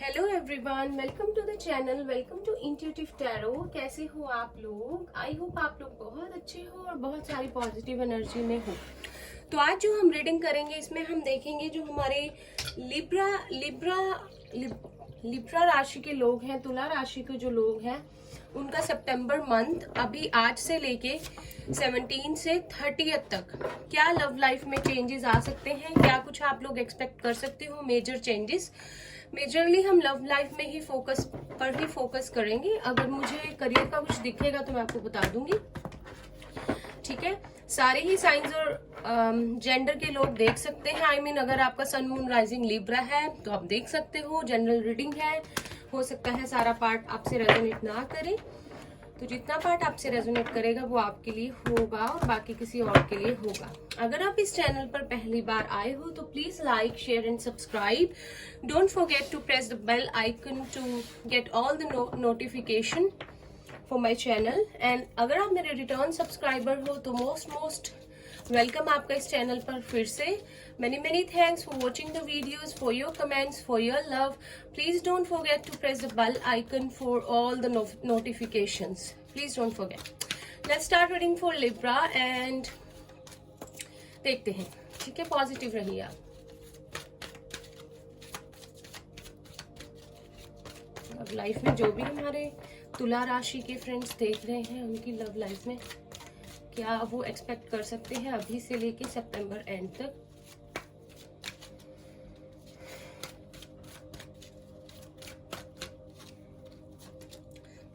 Hello everyone, welcome to the channel, welcome to intuitive tarot. कैसे हो आप लोग? आई होप आप लोग बहुत अच्छे हो और बहुत सारी पॉजिटिव एनर्जी में हो। तो आज जो हम रीडिंग करेंगे इसमें हम देखेंगे जो हमारे लिब्रा राशि के लोग हैं, तुला राशि के जो लोग हैं, उनका सितंबर मंथ अभी आज से लेके 17 से 30 तक क्या लव लाइफ में चेंजेस आ सकते हैं, क्या कुछ आप लोग एक्सपेक्ट कर सकते हो मेजर चेंजेस। मेजरली हम लव लाइफ में ही फोकस करेंगे। अगर मुझे करियर का कुछ दिखेगा तो मैं आपको बता दूंगी, ठीक है। सारे ही साइंस और जेंडर के लोग देख सकते हैं। आई मीन अगर आपका सन मून राइजिंग लिब्रा है तो आप देख सकते हो। जनरल रीडिंग है, हो सकता है सारा पार्ट आपसे रेजोनेट ना करे, तो जितना पार्ट आपसे रेजोनेट करेगा वो आपके लिए होगा और बाकी किसी और के लिए होगा। अगर आप इस चैनल पर पहली बार आए हो तो please like, share and subscribe. Don't forget to press the bell icon to get all the notification for my channel. And अगर आप मेरे रिटर्न सब्सक्राइबर हो तो मोस्ट वेलकम आपका इस चैनल पर फिर से। many thanks for watching the videos, for your comments, for your love. Please don't forget to press the bell icon for all the notifications. Please don't forget. Let's start reading for Libra and देखते हैं, ठीक है। Positive रहिए आप। अब life में जो भी हमारे तुला राशि के फ्रेंड्स देख रहे हैं उनकी लव लाइफ में क्या वो एक्सपेक्ट कर सकते हैं अभी से लेके सितंबर एंड तक।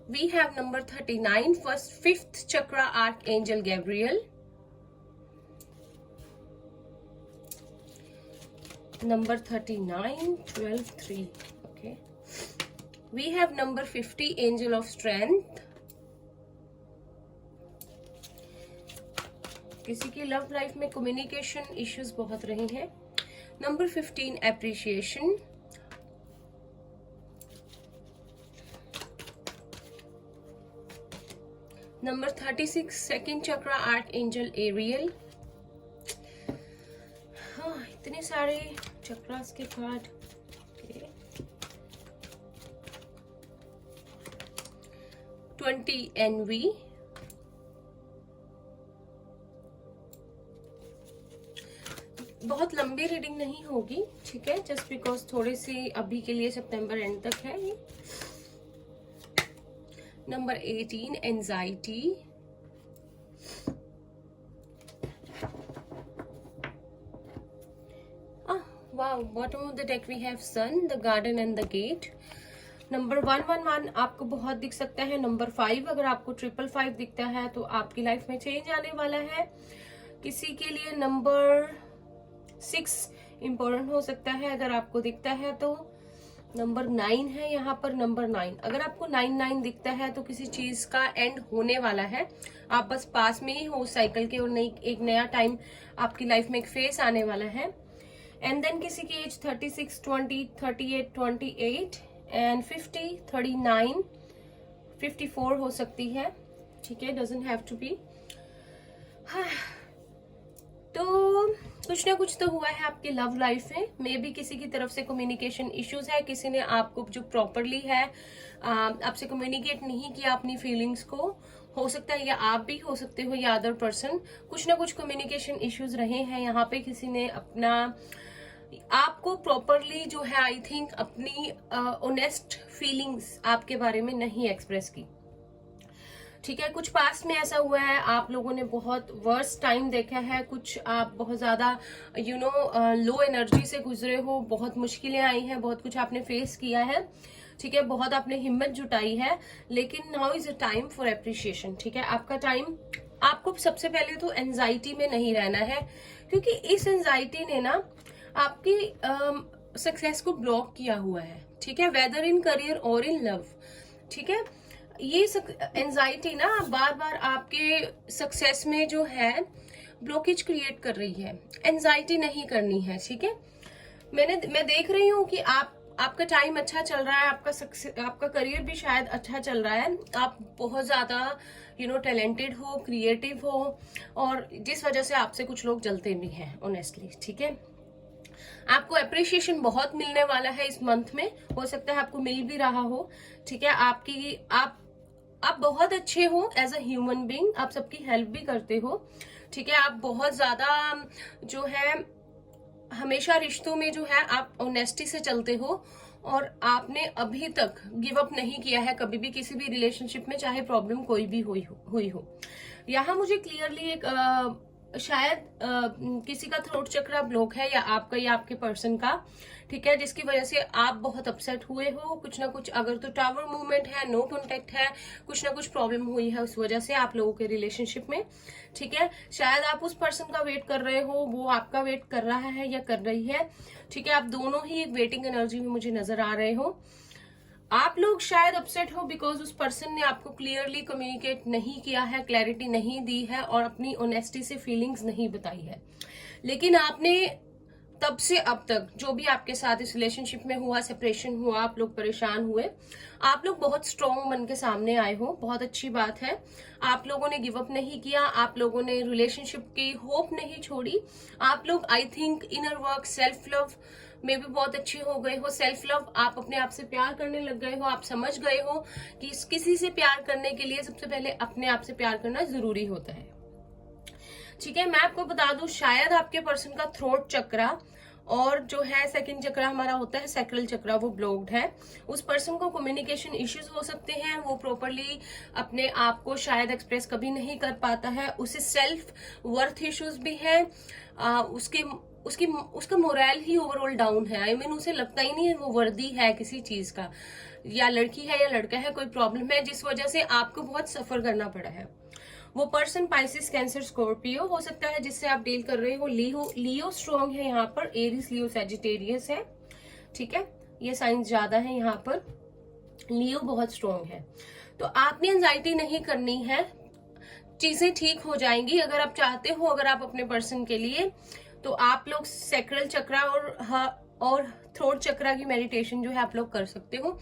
We have number 39, fifth chakra, Archangel Gabriel. Number 39, 12, 3. Okay. We have number 50, Angel of Strength. किसी की लव लाइफ में कम्युनिकेशन इश्यूज बहुत रहे हैं। Number 15, appreciation. नंबर 36, सेकंड चक्रा, आर्कएंजल एरियल। हाँ, इतने सारे चक्रास के कार्ड। 20, एनवी। बहुत लंबी रीडिंग नहीं होगी, ठीक है, जस्ट बिकॉज थोड़ी सी अभी के लिए सितंबर एंड तक है ये। Number 18, anxiety. Wow, bottom of the deck we have sun, the garden and the gate. Number 111 आपको बहुत दिख सकता है। नंबर 5, अगर आपको 555 दिखता है तो आपकी लाइफ में चेंज आने वाला है। किसी के लिए नंबर 6 इम्पोर्टेंट हो सकता है अगर आपको दिखता है तो। नंबर 9 है यहाँ पर। नंबर 9, अगर आपको 9 दिखता है तो किसी चीज का एंड होने वाला है। आप बस पास में ही हो साइकिल के और एक नया टाइम आपकी लाइफ में एक फेस आने वाला है। एंड देन किसी की एज 36, 20, 38, 28 एंड 50, 39, 54 हो सकती है, ठीक है, डजंट हैव टू बी। तो कुछ ना कुछ तो हुआ है आपकी लव लाइफ में। मे बी किसी की तरफ से कम्युनिकेशन इश्यूज है, किसी ने आपको जो प्रॉपरली है आपसे कम्युनिकेट नहीं किया अपनी फीलिंग्स को। हो सकता है या आप भी हो सकते हो या अदर पर्सन, कुछ ना कुछ कम्युनिकेशन इश्यूज रहे हैं यहाँ पे। किसी ने अपना आपको प्रॉपरली जो है आई थिंक अपनी ऑनेस्ट फीलिंग्स आपके बारे में नहीं एक्सप्रेस की, ठीक है। कुछ पास्ट में ऐसा हुआ है, आप लोगों ने बहुत वर्स्ट टाइम देखा है, कुछ आप बहुत ज्यादा लो एनर्जी से गुजरे हो, बहुत मुश्किलें आई हैं, बहुत कुछ आपने फेस किया है, ठीक है, बहुत आपने हिम्मत जुटाई है। लेकिन now is a time for appreciation, ठीक है। आपका टाइम, आपको सबसे पहले तो एंजाइटी में नहीं रहना है, क्योंकि इस एंजाइटी ने ना आपकी सक्सेस को ब्लॉक किया हुआ है, ठीक है, वेदर इन करियर और इन लव, ठीक है। ये एंजाइटी ना बार बार आपके सक्सेस में जो है ब्लॉकेज क्रिएट कर रही है। एंजाइटी नहीं करनी है, ठीक है। मैं देख रही हूँ कि आपका टाइम अच्छा चल रहा है, आपका करियर भी शायद अच्छा चल रहा है, आप बहुत ज्यादा टैलेंटेड हो, क्रिएटिव हो, और जिस वजह से आपसे कुछ लोग जलते भी हैं ऑनेस्टली, ठीक है। आपको अप्रिशिएशन बहुत मिलने वाला है इस मंथ में, हो सकता है आपको मिल भी रहा हो। ठीक है, आप बहुत अच्छे हो एज अ ह्यूमन बीइंग, आप सबकी हेल्प भी करते हो। ठीक है, आप बहुत ज्यादा जो है हमेशा रिश्तों में जो है आप ऑनेस्टी से चलते हो, और आपने अभी तक गिव अप नहीं किया है कभी भी किसी भी रिलेशनशिप में, चाहे प्रॉब्लम कोई भी हुई हो। यहाँ मुझे क्लियरली एक शायद किसी का थ्रोट चक्रा ब्लॉक है, या आपका या आपके पर्सन का। ठीक है, जिसकी वजह से आप बहुत अपसेट हुए हो, कुछ ना कुछ, अगर तो टावर मूवमेंट है, नो कॉन्टेक्ट है, कुछ ना कुछ प्रॉब्लम हुई है उस वजह से आप लोगों के रिलेशनशिप में। ठीक है, शायद आप उस पर्सन का वेट कर रहे हो, वो आपका वेट कर रहा है या कर रही है। ठीक है, आप दोनों ही एक वेटिंग एनर्जी में मुझे नजर आ रहे हो। आप लोग शायद अपसेट हो बिकॉज उस पर्सन ने आपको क्लियरली कम्युनिकेट नहीं किया है, क्लैरिटी नहीं दी है, और अपनी ऑनेस्टी से फीलिंग्स नहीं बताई है। लेकिन आपने तब से अब तक जो भी आपके साथ इस रिलेशनशिप में हुआ, सेपरेशन हुआ, आप लोग परेशान हुए, आप लोग बहुत स्ट्रांग बन के सामने आए हो, बहुत अच्छी बात है। आप लोगों ने गिव अप नहीं किया, आप लोगों ने रिलेशनशिप की होप नहीं छोड़ी। आप लोग I think inner work, self love में भी बहुत अच्छे हो गए हो। सेल्फ लव, आप अपने आप से प्यार करने लग गए हो, आप समझ गए हो कि किसी से प्यार करने के लिए सबसे पहले अपने आप से प्यार करना जरूरी होता है। ठीक है, मैं आपको बता दूं, शायद आपके पर्सन का थ्रोट चक्रा और जो है सेकंड चक्रा हमारा होता है सैक्रल चक्रा, वो ब्लॉक्ड है। उस पर्सन को कम्युनिकेशन इश्यूज हो सकते हैं, वो प्रॉपरली अपने आप को शायद एक्सप्रेस कभी नहीं कर पाता है, उसे सेल्फ वर्थ इश्यूज भी है, उसका मोरल ही ओवरऑल डाउन है। आई मीन उसे लगता ही नहीं है वो वर्दी है किसी चीज का, या लड़की है या लड़का है, कोई प्रॉब्लम है जिस वजह से आपको बहुत सफर करना पड़ा है। वो पर्सन पाइसिस, कैंसर, स्कॉर्पियो हो सकता है जिससे आप डील कर रहे हो। लियो स्ट्रॉन्ग है यहाँ पर, एरिस, लियो, सैजिटेरियस है। ठीक है, ये साइंस ज्यादा है यहाँ पर, लियो बहुत स्ट्रॉन्ग है। तो आपने एंजाइटी नहीं करनी है, चीजें ठीक हो जाएंगी। अगर आप चाहते हो, अगर आप अपने पर्सन के लिए, तो आप लोग सैक्रल चक्रा और थ्रोट चक्रा की मेडिटेशन जो है आप लोग कर सकते हो,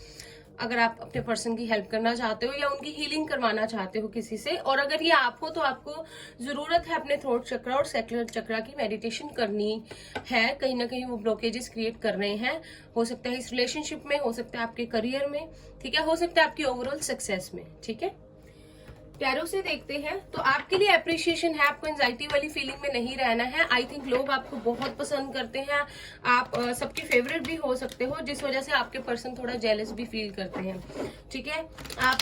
अगर आप अपने पर्सन की हेल्प करना चाहते हो या उनकी हीलिंग करवाना चाहते हो किसी से। और अगर ये आप हो तो आपको जरूरत है अपने थ्रोट चक्रा और सैक्रल चक्रा की मेडिटेशन करनी है। कहीं ना कहीं वो ब्लॉकेजेस क्रिएट कर रहे हैं, हो सकता है इस रिलेशनशिप में, हो सकता है आपके करियर में, ठीक है, हो सकता है आपकी ओवरऑल सक्सेस में। ठीक है, टैरो से देखते हैं तो आपके लिए अप्रिशिएशन है, आपको एंजाइटी वाली फीलिंग में नहीं रहना है। आई थिंक लोग आपको बहुत पसंद करते हैं, आप सबके फेवरेट भी हो सकते हो, जिस वजह से आपके पर्सन थोड़ा जेलस भी फील करते हैं। ठीक है, आप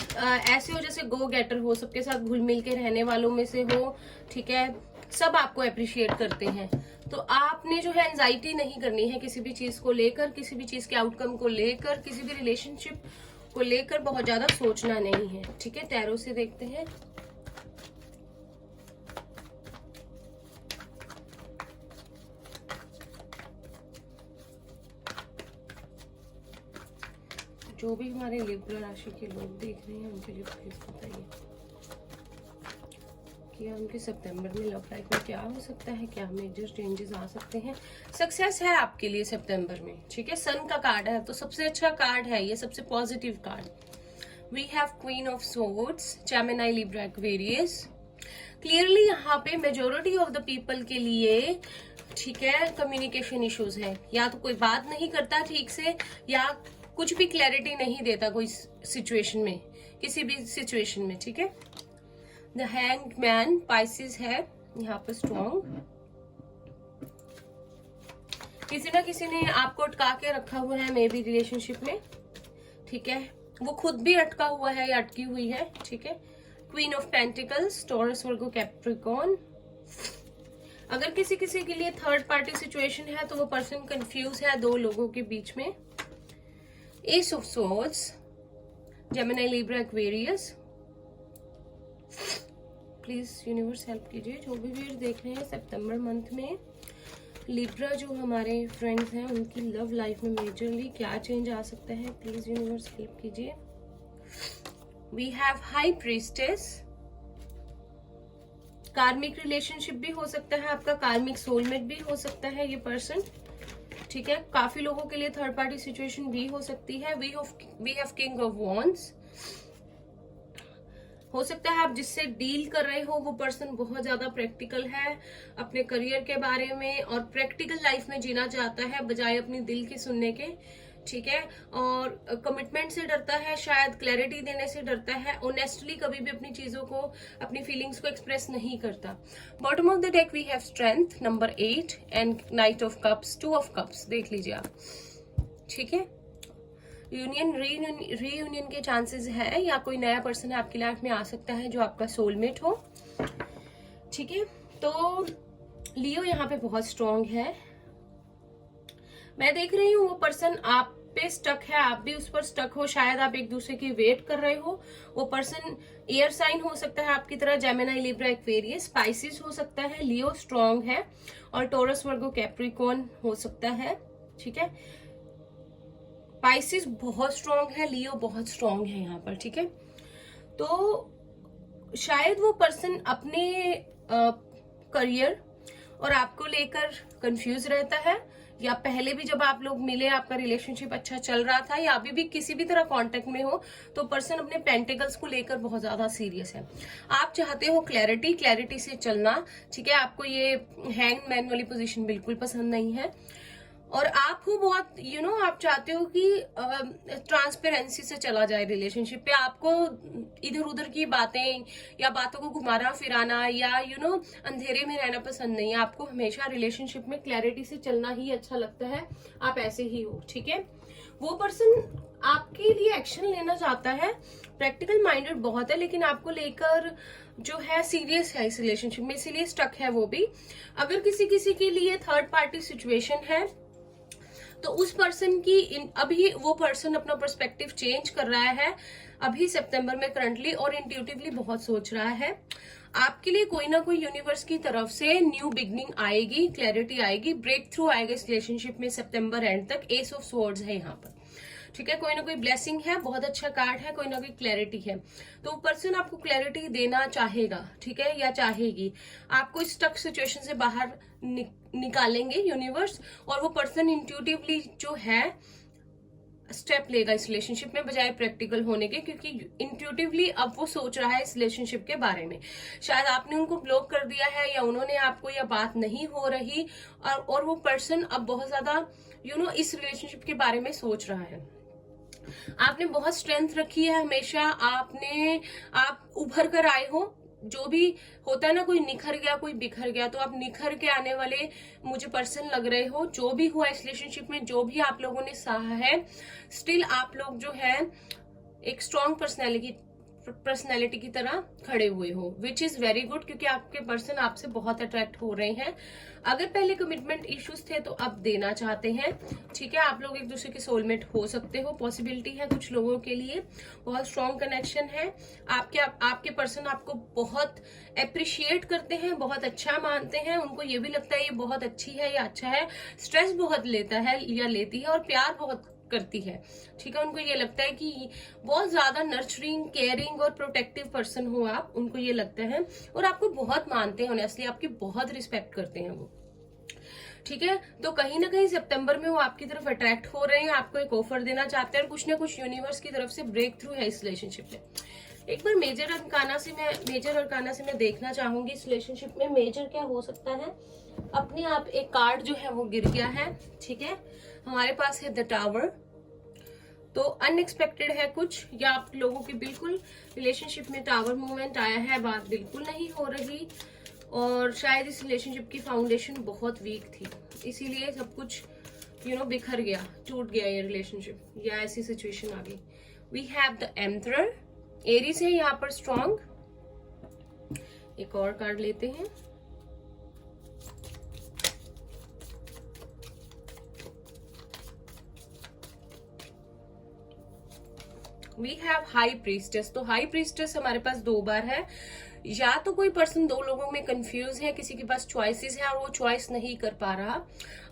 ऐसे हो जैसे गो गेटर हो, सबके साथ घुल मिल के रहने वालों में से हो। ठीक है, सब आपको अप्रिशिएट करते हैं। तो आपने जो है एंजाइटी नहीं करनी है किसी भी चीज को लेकर, किसी भी चीज के आउटकम को लेकर, किसी भी रिलेशनशिप को लेकर बहुत ज्यादा सोचना नहीं है। ठीक है, टैरो से देखते हैं। जो भी हमारे लिब्रा राशि के लोग देख रहे हैं उनके लिए प्लीज बताइए कि उनके सितंबर में लव लाइफ में क्या हो सकता है, क्या मेजर चेंजेस आ सकते हैं। सक्सेस है आपके लिए सितंबर में। ठीक है, सन का कार्ड है तो सबसे अच्छा कार्ड है ये, सबसे positive card. We have queen of swords, Gemini, Libra, Aquarius. Clearly यहाँ पे मेजोरिटी ऑफ द पीपल के लिए, ठीक है, कम्युनिकेशन इश्यूज है, या तो कोई बात नहीं करता ठीक से, या कुछ भी क्लैरिटी नहीं देता कोई सिचुएशन में, किसी भी सिचुएशन में। ठीक है, द हैंग्ड मैन, पाइसिस है यहाँ पर स्ट्रॉन्ग। किसी ना किसी ने आपको अटका के रखा हुआ है मे बी रिलेशनशिप में। ठीक है, वो खुद भी अटका हुआ है या अटकी हुई है। ठीक है, queen of pentacles, taurus, Virgo, Capricorn. अगर किसी के लिए थर्ड पार्टी सिचुएशन है तो वो पर्सन कंफ्यूज है दो लोगों के बीच में। S of swords, Gemini, Libra, Aquarius. Please universe help कीजिए जो भी व्यूअर्स देख रहे हैं सितंबर मंथ में लिब्रा जो हमारे फ्रेंड्स हैं उनकी लव लाइफ में मेजरली क्या चेंज आ सकता है। प्लीज यूनिवर्स हेल्प कीजिए। वी हैव हाई प्रीस्टेस, कार्मिक रिलेशनशिप भी हो सकता है आपका, कार्मिक सोलमेट भी हो सकता है ये पर्सन। ठीक है, काफी लोगों के लिए थर्ड पार्टी सिचुएशन भी हो सकती है। We have king of wands, हो सकता है आप जिससे डील कर रहे हो वो पर्सन बहुत ज्यादा प्रैक्टिकल है अपने करियर के बारे में और प्रैक्टिकल लाइफ में जीना चाहता है बजाय अपनी दिल की सुनने के, ठीक है। और कमिटमेंट से डरता है, शायद क्लैरिटी देने से डरता है, ऑनेस्टली कभी भी अपनी चीजों को, अपनी फीलिंग्स को एक्सप्रेस नहीं करता। Bottom of the deck we have strength number 8 and knight of cups, 2 of cups, देख लीजिए आप, ठीक है। रीयूनियन के चांसेस है या कोई नया पर्सन आपकी लाइफ में आ सकता है जो आपका सोलमेट हो, ठीक है। तो लियो यहाँ पे बहुत स्ट्रांग है। मैं देख रही हूँ वो पर्सन आप पे स्टक है, आप भी उस पर स्टक हो, शायद आप एक दूसरे की वेट कर रहे हो। वो पर्सन एयर साइन हो सकता है आपकी तरह, जेमिनी, लिब्रा, एक्वेरियस, स्पाइसिस हो सकता है, लियो स्ट्रांग है, और टोरस, वर्गो, कैप्रिकॉर्न हो सकता है, ठीक है। स्पाइसिस बहुत स्ट्रांग है, लियो बहुत स्ट्रांग है यहाँ पर, ठीक है। तो शायद वो पर्सन अपने करियर और आपको लेकर कंफ्यूज रहता है, या पहले भी जब आप लोग मिले आपका रिलेशनशिप अच्छा चल रहा था, या अभी भी किसी भी तरह कांटेक्ट में हो, तो पर्सन अपने पेंटिकल्स को लेकर बहुत ज्यादा सीरियस है। आप चाहते हो क्लैरिटी से चलना, ठीक है। आपको ये हैंग मैन वाली पोजीशन बिल्कुल पसंद नहीं है, और आप हो बहुत आप चाहते हो कि ट्रांसपेरेंसी से चला जाए रिलेशनशिप पे। आपको इधर उधर की बातें या बातों को घुमाना फिराना या अंधेरे में रहना पसंद नहीं है। आपको हमेशा रिलेशनशिप में क्लैरिटी से चलना ही अच्छा लगता है, आप ऐसे ही हो, ठीक है। वो पर्सन आपके लिए एक्शन लेना चाहता है, प्रैक्टिकल माइंडेड बहुत है, लेकिन आपको लेकर जो है सीरियस है इस रिलेशनशिप में, इसीलिए स्टक है वो भी। अगर किसी के लिए थर्ड पार्टी सिचुएशन है तो उस पर्सन की अभी वो पर्सन अपना पर्सपेक्टिव चेंज कर रहा है अभी सितंबर में करंटली, और इंट्यूटिवली बहुत सोच रहा है। आपके लिए कोई ना कोई यूनिवर्स की तरफ से न्यू बिगनिंग आएगी, क्लैरिटी आएगी, ब्रेक थ्रू आएगा इस रिलेशनशिप में सितंबर एंड तक। एस ऑफ स्वॉर्ड्स है यहाँ पर, ठीक है। कोई ना कोई ब्लेसिंग है, बहुत अच्छा कार्ड है, कोई ना कोई क्लैरिटी है। तो पर्सन आपको क्लैरिटी देना चाहेगा, ठीक है, या चाहेगी। आपको स्टक सिचुएशन से बाहर निकालेंगे यूनिवर्स, और वो पर्सन इंट्यूटिवली जो है स्टेप लेगा इस रिलेशनशिप में बजाय प्रैक्टिकल होने के, क्योंकि इंट्यूटिवली अब वो सोच रहा है इस रिलेशनशिप के बारे में। शायद आपने उनको ब्लॉक कर दिया है या उन्होंने आपको, या बात नहीं हो रही, और वो पर्सन अब बहुत ज्यादा इस रिलेशनशिप के बारे में सोच रहा है। आपने बहुत स्ट्रेंथ रखी है हमेशा, आप उभर कर आए हो। जो भी होता है ना, कोई निखर गया कोई बिखर गया, तो आप निखर के आने वाले मुझे पर्सन लग रहे हो। जो भी हुआ इस रिलेशनशिप में, जो भी आप लोगों ने सहा है, स्टिल आप लोग जो है एक स्ट्रॉन्ग पर्सनैलिटी की तरह खड़े हुए हो, विच इज वेरी गुड, क्योंकि आपके पर्सन आपसे बहुत अट्रैक्ट हो रहे हैं। अगर पहले कमिटमेंट इश्यूज थे तो अब देना चाहते हैं, ठीक है। आप लोग एक दूसरे के सोलमेट हो सकते हो, पॉसिबिलिटी है कुछ लोगों के लिए, बहुत स्ट्रॉन्ग कनेक्शन है। आपके पर्सन आपको बहुत अप्रिशिएट करते हैं, बहुत अच्छा मानते हैं, उनको ये भी लगता है ये बहुत अच्छी है या अच्छा है। स्ट्रेस बहुत लेता है या लेती है, और प्यार बहुत करती है, ठीक है। उनको ये लगता है कि बहुत ज्यादा नर्चरिंग, केयरिंग और प्रोटेक्टिव पर्सन हो आप, उनको ये लगता है, और आपको बहुत मानते हैं, ऑनेस्टली आपकी बहुत रिस्पेक्ट करते हैं वो, ठीक है। तो कहीं ना कहीं सितंबर में वो आपकी तरफ अट्रैक्ट हो रहे हैं, आपको एक ऑफर देना चाहते हैं, और कुछ ना कुछ यूनिवर्स की तरफ से ब्रेक थ्रू है इस रिलेशनशिप में। एक बार मेजर अरकाना से मैं देखना चाहूंगी इस रिलेशनशिप में मेजर क्या हो सकता है। अपने आप एक कार्ड जो है वो गिर गया है, ठीक है। हमारे पास है द टावर, तो अनएक्सपेक्टेड है कुछ, या आप लोगों की बिल्कुल रिलेशनशिप में टावर मूवमेंट आया है, बात बिल्कुल नहीं हो रही, और शायद इस रिलेशनशिप की फाउंडेशन बहुत वीक थी, इसीलिए सब कुछ बिखर गया, टूट गया ये रिलेशनशिप, या ऐसी सिचुएशन आ गई। We have the emperor, Aries है यहाँ पर स्ट्रॉन्ग। एक और कार्ड लेते हैं। वी हैव हाई प्रीस्टेस, तो हाई प्रीस्टेस हमारे पास 2 बार है। या तो कोई पर्सन 2 लोगों में कंफ्यूज है, किसी के पास चॉइसेस है और वो चॉइस नहीं कर पा रहा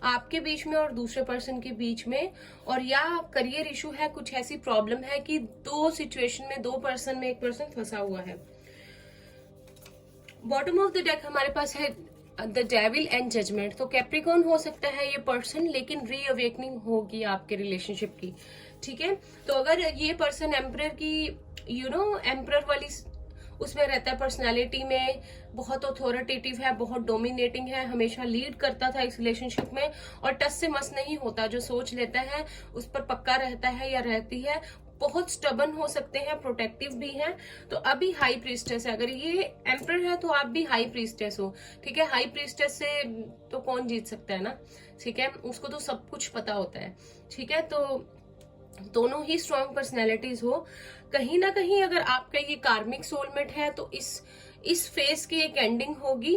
आपके बीच में और दूसरे पर्सन के बीच में, और या करियर इशू है, कुछ ऐसी प्रॉब्लम है कि 2 सिचुएशन में 2 पर्सन में एक पर्सन फंसा हुआ है। बॉटम ऑफ द डेक हमारे पास है द डेविल एंड जजमेंट, तो कैप्रिकॉर्न हो सकता है ये पर्सन, लेकिन रीअवेकनिंग होगी आपके रिलेशनशिप की, ठीक है। तो अगर ये पर्सन एम्परर की एम्परर वाली उसमें रहता है पर्सनैलिटी में बहुत अथॉरिटेटिव है, बहुत डोमिनेटिंग है, हमेशा लीड करता था इस रिलेशनशिप में और टस से मस नहीं होता, जो सोच लेता है उस पर पक्का रहता है या रहती है, बहुत स्टबन हो सकते हैं, प्रोटेक्टिव भी हैं। तो अभी हाई प्रीस्टेस है, अगर ये एम्परर है तो आप भी हाई प्रीस्टेस हो, ठीक है। हाई प्रीस्टेस से तो कौन जीत सकता है ना, ठीक है, उसको तो सब कुछ पता होता है, ठीक है। तो दोनों ही स्ट्रॉन्ग पर्सनैलिटीज हो। कहीं ना कहीं अगर आपका ये कार्मिक सोलमेट है तो इस फेज की एक एंडिंग होगी,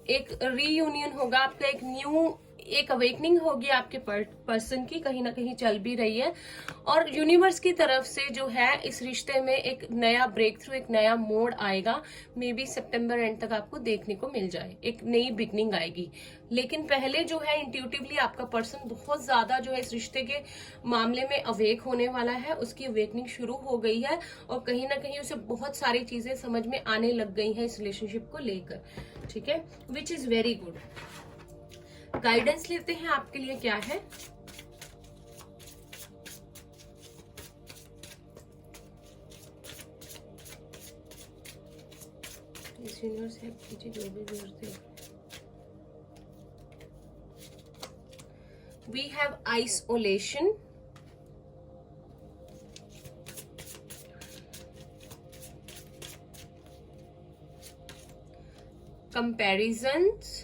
एक रीयूनियन होगा आपका, एक अवेकनिंग होगी आपके पर्सन की, कहीं ना कहीं चल भी रही है। और यूनिवर्स की तरफ से जो है इस रिश्ते में एक नया ब्रेक थ्रू, एक नया मोड़ आएगा, मे बी सितंबर एंड तक आपको देखने को मिल जाए, एक नई बिगनिंग आएगी। लेकिन पहले जो है इंट्यूटिवली आपका पर्सन बहुत ज्यादा जो है इस रिश्ते के मामले में अवेक होने वाला है, उसकी अवेकनिंग शुरू हो गई है और कहीं ना कहीं उसे बहुत सारी चीजें समझ में आने लग गई है इस रिलेशनशिप को लेकर, ठीक है, which is very good. Guidance लेते हैं आपके लिए क्या है। We have isolation, comparisons,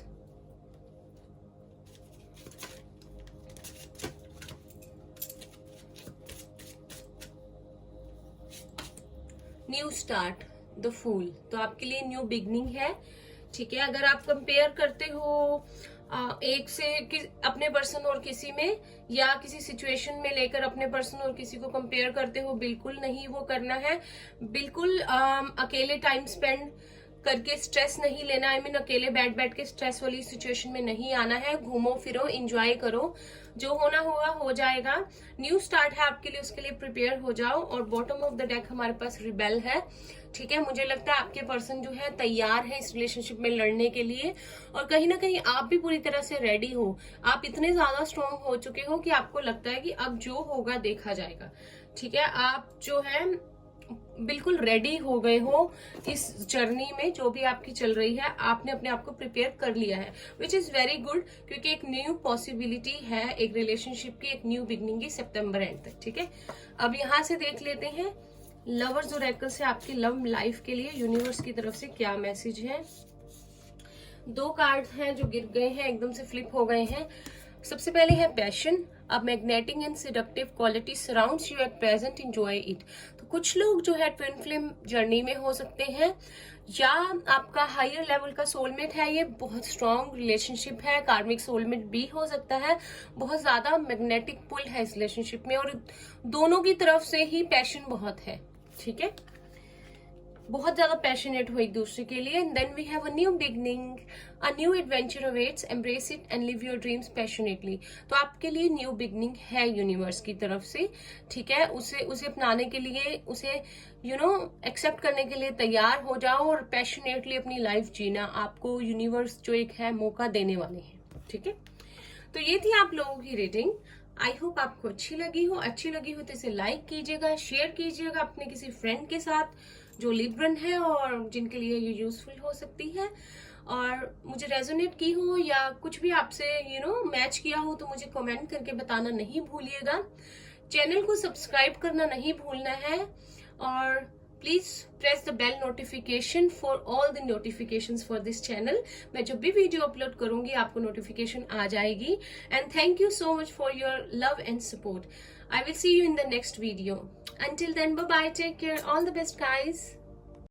new start, the fool. तो आपके लिए न्यू बिगनिंग है, ठीक है। अगर आप कंपेयर करते हो एक से अपने पर्सन और किसी में, या किसी सिचुएशन में लेकर अपने पर्सन और किसी को कंपेयर करते हो, बिल्कुल नहीं वो करना है। बिल्कुल अकेले टाइम स्पेंड करके स्ट्रेस नहीं लेना, आई मीन अकेले बैठ के स्ट्रेस वाली सिचुएशन में नहीं आना है। घूमो फिरो, एंजॉय करो, जो होना होगा हो जाएगा। न्यू स्टार्ट है आपके लिए, उसके लिए प्रिपेयर हो जाओ। और बॉटम ऑफ द डेक हमारे पास रिबेल है, ठीक है। मुझे लगता है आपके पर्सन जो है तैयार है इस रिलेशनशिप में लड़ने के लिए, और कहीं ना कहीं आप भी पूरी तरह से रेडी हो। आप इतने ज्यादा स्ट्रांग हो चुके हो कि आपको लगता है कि अब जो होगा देखा जाएगा, ठीक है। आप जो है बिल्कुल रेडी हो गए हो इस जर्नी में, जो भी आपकी चल रही है आपने अपने आप को प्रिपेयर कर लिया है, विच इज वेरी गुड, क्योंकि एक न्यू पॉसिबिलिटी है एक रिलेशनशिप की, एक न्यू बिगनिंग की सितंबर एंड तक, ठीक है। अब यहां से देख लेते हैं लवर्स ओरेकल से आपकी लव लाइफ के लिए यूनिवर्स की तरफ से क्या मैसेज है। दो कार्ड हैं जो गिर गए हैं, एकदम से फ्लिप हो गए हैं। सबसे पहले है passion, a magnetic and seductive quality surrounds you at present, enjoy it. तो कुछ लोग जो है ट्विन फ्लेम जर्नी में हो सकते हैं, या आपका हायर लेवल का सोलमेट है, ये बहुत स्ट्रॉन्ग रिलेशनशिप है, कार्मिक सोलमेट भी हो सकता है। बहुत ज्यादा मैग्नेटिक पुल है इस रिलेशनशिप में, और दोनों की तरफ से ही पैशन बहुत है, ठीक है, बहुत ज्यादा पैशनेट हो एक दूसरे के लिए। Then we have a new beginning, a new adventure awaits, embrace it and live your dreams passionately. तो आपके लिए न्यू बिगनिंग है यूनिवर्स की तरफ से, ठीक है। उसे अपनाने के लिए, उसे एक्सेप्ट करने के लिए तैयार हो जाओ और पैशनेटली अपनी लाइफ जीना आपको यूनिवर्स जो एक है मौका देने वाले हैं, ठीक है। तो ये थी आप लोगों की रीडिंग। आई होप आपको अच्छी लगी हो तो इसे लाइक कीजिएगा, शेयर कीजिएगा अपने किसी फ्रेंड के साथ जो लिब्रन है और जिनके लिए ये यूजफुल हो सकती है। और मुझे रेजोनेट की हो या कुछ भी आपसे मैच किया हो तो मुझे कमेंट करके बताना नहीं भूलिएगा। चैनल को सब्सक्राइब करना नहीं भूलना है, और please press the bell notification for all the notifications for this channel. मैं जब भी वीडियो अपलोड करूंगी आपको नोटिफिकेशन आ जाएगी। And thank you so much for your love and support. I will see you in the next video. Until then, bye bye, take care, all the best guys.